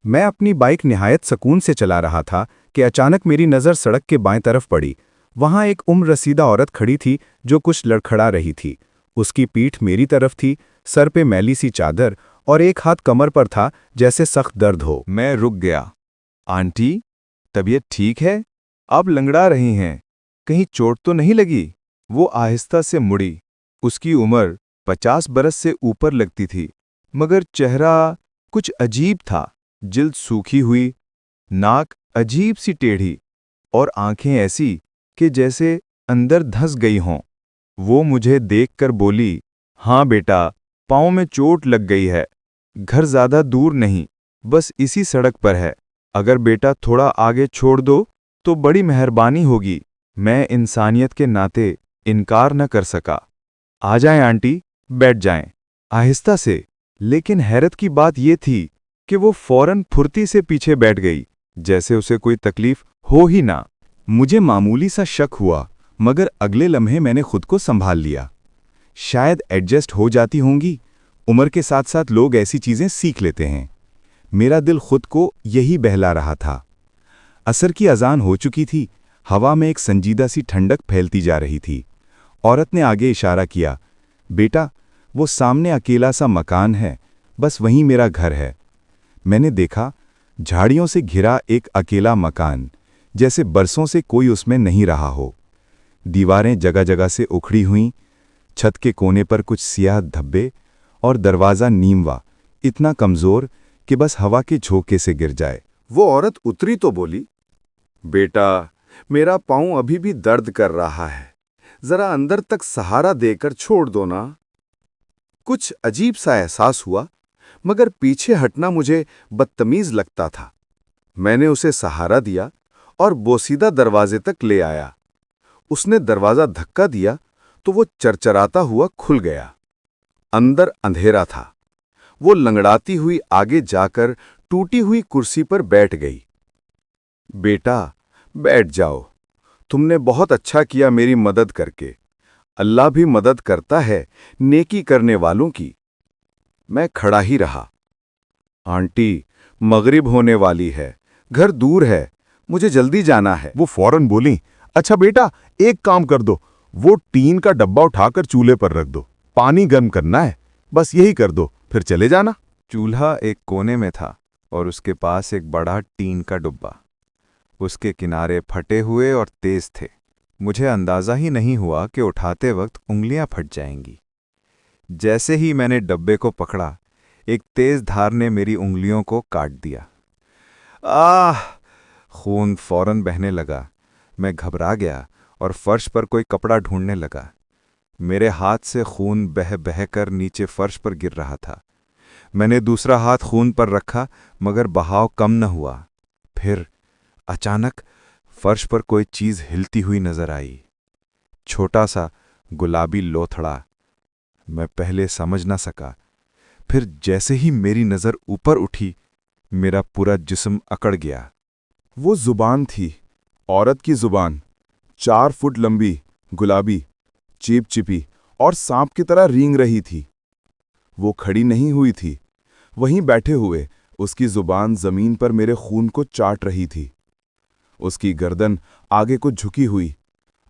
मैं अपनी बाइक निहायत सुकून से चला रहा था कि अचानक मेरी नज़र सड़क के बाएं तरफ पड़ी। वहां एक उम्र रसीदा औरत खड़ी थी जो कुछ लड़खड़ा रही थी। उसकी पीठ मेरी तरफ थी, सर पे मैली सी चादर और एक हाथ कमर पर था, जैसे सख्त दर्द हो। मैं रुक गया। आंटी, तबीयत ठीक है? आप लंगड़ा रही हैं। कहीं चोट तो नहीं लगी? वो आहिस्ता से मुड़ी। उसकी उम्र 50 बरस से ऊपर लगती थी, मगर चेहरा कुछ अजीब था। जिल्द सूखी हुई, नाक अजीब सी टेढ़ी और आंखें ऐसी कि जैसे अंदर धंस गई हों। वो मुझे देखकर बोली, हाँ बेटा, पाँव में चोट लग गई है। घर ज्यादा दूर नहीं, बस इसी सड़क पर है। अगर बेटा थोड़ा आगे छोड़ दो तो बड़ी मेहरबानी होगी। मैं इंसानियत के नाते इनकार न कर सका। आ जाएं आंटी, बैठ जाएं। आहिस्ता से, लेकिन हैरत की बात यह थी कि वो फौरन फुर्ती से पीछे बैठ गई, जैसे उसे कोई तकलीफ हो ही ना। मुझे मामूली सा शक हुआ, मगर अगले लम्हे मैंने खुद को संभाल लिया। शायद एडजस्ट हो जाती होंगी। उम्र के साथ साथ लोग ऐसी चीजें सीख लेते हैं। मेरा दिल खुद को यही बहला रहा था। असर की अजान हो चुकी थी। हवा में एक संजीदा सी ठंडक फैलती जा रही थी। औरत ने आगे इशारा किया, बेटा, वो सामने अकेला सा मकान है, बस वहीं मेरा घर है। मैंने देखा, झाड़ियों से घिरा एक अकेला मकान, जैसे बरसों से कोई उसमें नहीं रहा हो। दीवारें जगह जगह से उखड़ी हुईं, छत के कोने पर कुछ सियाह धब्बे और दरवाज़ा नीमवा, इतना कमज़ोर कि बस हवा के झोंके से गिर जाए। वो औरत उतरी तो बोली, बेटा, मेरा पाँव अभी भी दर्द कर रहा है, जरा अंदर तक सहारा देकर छोड़ दो ना। कुछ अजीब सा एहसास हुआ, मगर पीछे हटना मुझे बदतमीज लगता था। मैंने उसे सहारा दिया और बोसीदा दरवाजे तक ले आया। उसने दरवाजा धक्का दिया तो वो चरचराता हुआ खुल गया। अंदर अंधेरा था। वो लंगड़ाती हुई आगे जाकर टूटी हुई कुर्सी पर बैठ गई। बेटा, बैठ जाओ। तुमने बहुत अच्छा किया मेरी मदद करके। अल्लाह भी मदद करता है नेकी करने वालों की। मैं खड़ा ही रहा। आंटी, मगरिब होने वाली है, घर दूर है, मुझे जल्दी जाना है। वो फौरन बोली, अच्छा बेटा, एक काम कर दो, वो टीन का डब्बा उठाकर चूल्हे पर रख दो। पानी गर्म करना है, बस यही कर दो, फिर चले जाना। चूल्हा एक कोने में था और उसके पास एक बड़ा टीन का डिब्बा। उसके किनारे फटे हुए और तेज थे। मुझे अंदाजा ही नहीं हुआ कि उठाते वक्त उंगलियां फट जाएंगी। जैसे ही मैंने डब्बे को पकड़ा, एक तेज धार ने मेरी उंगलियों को काट दिया। आह! खून फौरन बहने लगा। मैं घबरा गया और फर्श पर कोई कपड़ा ढूंढने लगा। मेरे हाथ से खून बह बह कर नीचे फर्श पर गिर रहा था। मैंने दूसरा हाथ खून पर रखा, मगर बहाव कम न हुआ। फिर अचानक फर्श पर कोई चीज हिलती हुई नजर आई। छोटा सा गुलाबी लोथड़ा। मैं पहले समझ न सका। फिर जैसे ही मेरी नजर ऊपर उठी, मेरा पूरा जिस्म अकड़ गया। वो जुबान थी, औरत की जुबान, 4 फुट लंबी, गुलाबी, चिपचिपी और सांप की तरह रेंग रही थी। वो खड़ी नहीं हुई थी, वहीं बैठे हुए उसकी जुबान जमीन पर मेरे खून को चाट रही थी। उसकी गर्दन आगे को झुकी हुई,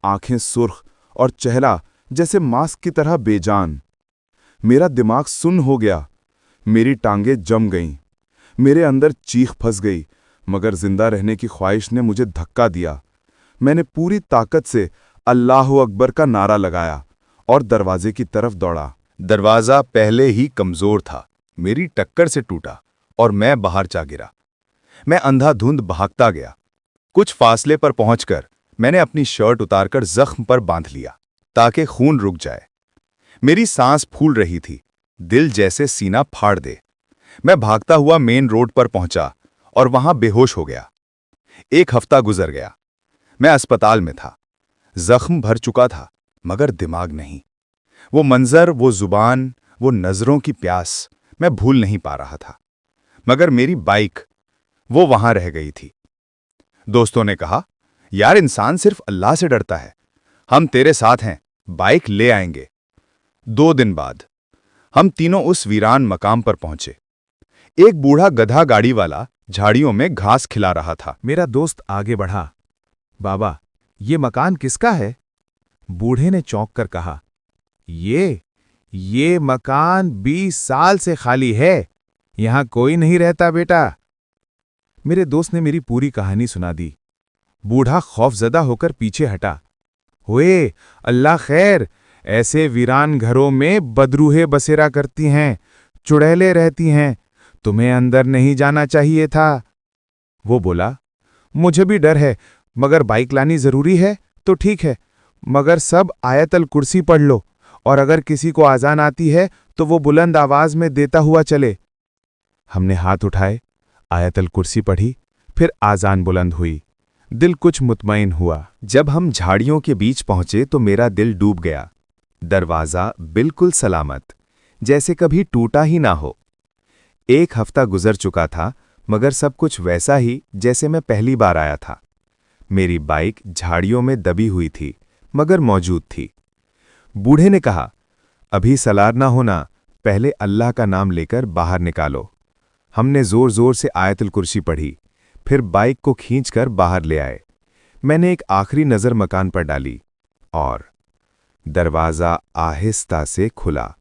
आंखें सुर्ख और चेहरा जैसे मास्क की तरह बेजान। मेरा दिमाग सुन्न हो गया। मेरी टांगें जम गईं। मेरे अंदर चीख फंस गई, मगर जिंदा रहने की ख्वाहिश ने मुझे धक्का दिया। मैंने पूरी ताकत से अल्लाह अकबर का नारा लगाया और दरवाजे की तरफ दौड़ा। दरवाज़ा पहले ही कमज़ोर था, मेरी टक्कर से टूटा और मैं बाहर जा गिरा। मैं अंधाधुंध भागता गया। कुछ फासले पर पहुंचकर मैंने अपनी शर्ट उतारकर जख्म पर बांध लिया ताकि खून रुक जाए। मेरी सांस फूल रही थी, दिल जैसे सीना फाड़ दे। मैं भागता हुआ मेन रोड पर पहुंचा और वहां बेहोश हो गया। 1 हफ्ता गुजर गया। मैं अस्पताल में था। जख्म भर चुका था, मगर दिमाग नहीं। वो मंजर, वो जुबान, वो नजरों की प्यास मैं भूल नहीं पा रहा था। मगर मेरी बाइक, वो वहां रह गई थी। दोस्तों ने कहा, यार, इंसान सिर्फ अल्लाह से डरता है। हम तेरे साथ हैं, बाइक ले आएंगे। 2 दिन बाद हम तीनों उस वीरान मकाम पर पहुंचे। एक बूढ़ा गधा गाड़ी वाला झाड़ियों में घास खिला रहा था। मेरा दोस्त आगे बढ़ा। बाबा, ये मकान किसका है? बूढ़े ने चौंक कर कहा, ये मकान 20 साल से खाली है। यहां कोई नहीं रहता बेटा। मेरे दोस्त ने मेरी पूरी कहानी सुना दी। बूढ़ा खौफजदा होकर पीछे हटा। हुए अल्लाह खैर, ऐसे वीरान घरों में बदरूहें बसेरा करती हैं, चुड़ैलें रहती हैं। तुम्हें अंदर नहीं जाना चाहिए था। वो बोला, मुझे भी डर है, मगर बाइक लानी जरूरी है तो ठीक है, मगर सब आयतल कुर्सी पढ़ लो, और अगर किसी को आजान आती है तो वो बुलंद आवाज में देता हुआ चले। हमने हाथ उठाए, आयतल कुर्सी पढ़ी, फिर आजान बुलंद हुई। दिल कुछ मुतमईन हुआ। जब हम झाड़ियों के बीच पहुंचे तो मेरा दिल डूब गया। दरवाजा बिल्कुल सलामत, जैसे कभी टूटा ही ना हो। 1 हफ्ता गुजर चुका था, मगर सब कुछ वैसा ही जैसे मैं पहली बार आया था। मेरी बाइक झाड़ियों में दबी हुई थी, मगर मौजूद थी। बूढ़े ने कहा, अभी सलार ना होना, पहले अल्लाह का नाम लेकर बाहर निकालो। हमने जोर जोर से आयतुल कुर्सी पढ़ी, फिर बाइक को खींचकर बाहर ले आए। मैंने एक आखिरी नज़र मकान पर डाली और दरवाज़ा आहिस्ता से खुला।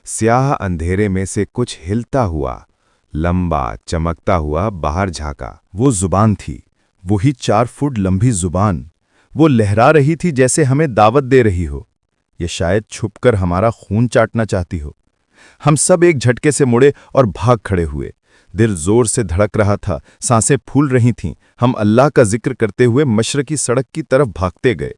स्याह अंधेरे में से कुछ हिलता हुआ, लंबा चमकता हुआ बाहर झांका। वो जुबान थी, वही 4 फुट लंबी जुबान। वो लहरा रही थी जैसे हमें दावत दे रही हो। ये शायद छुपकर हमारा खून चाटना चाहती हो। हम सब एक झटके से मुड़े और भाग खड़े हुए। दिल जोर से धड़क रहा था, सांसें फूल रही थीं। हम अल्लाह का जिक्र करते हुए मशरकी सड़क की तरफ भागते गए।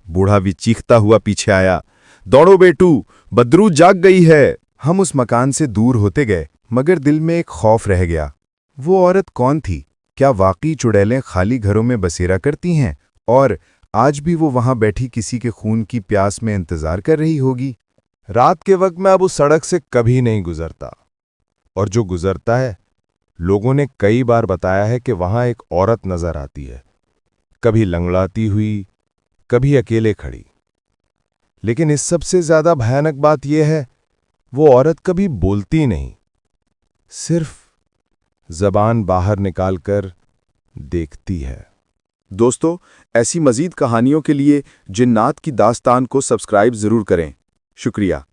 बूढ़ा भी चीखता हुआ पीछे आया, दौड़ो बेटू, बदरू जाग गई है। हम उस मकान से दूर होते गए, मगर दिल में एक खौफ रह गया। वो औरत कौन थी? क्या वाकई चुड़ैलें खाली घरों में बसेरा करती हैं और आज भी वो वहां बैठी किसी के खून की प्यास में इंतजार कर रही होगी? रात के वक्त मैं अब उस सड़क से कभी नहीं गुजरता, और जो गुजरता है, लोगों ने कई बार बताया है कि वहां एक औरत नजर आती है, कभी लंगड़ाती हुई, कभी अकेले खड़ी। लेकिन इस सबसे ज्यादा भयानक बात यह है, वो औरत कभी बोलती नहीं, सिर्फ जबान बाहर निकालकर देखती है। दोस्तों, ऐसी मजीद कहानियों के लिए जिन्नात की दास्तान को सब्सक्राइब जरूर करें। शुक्रिया।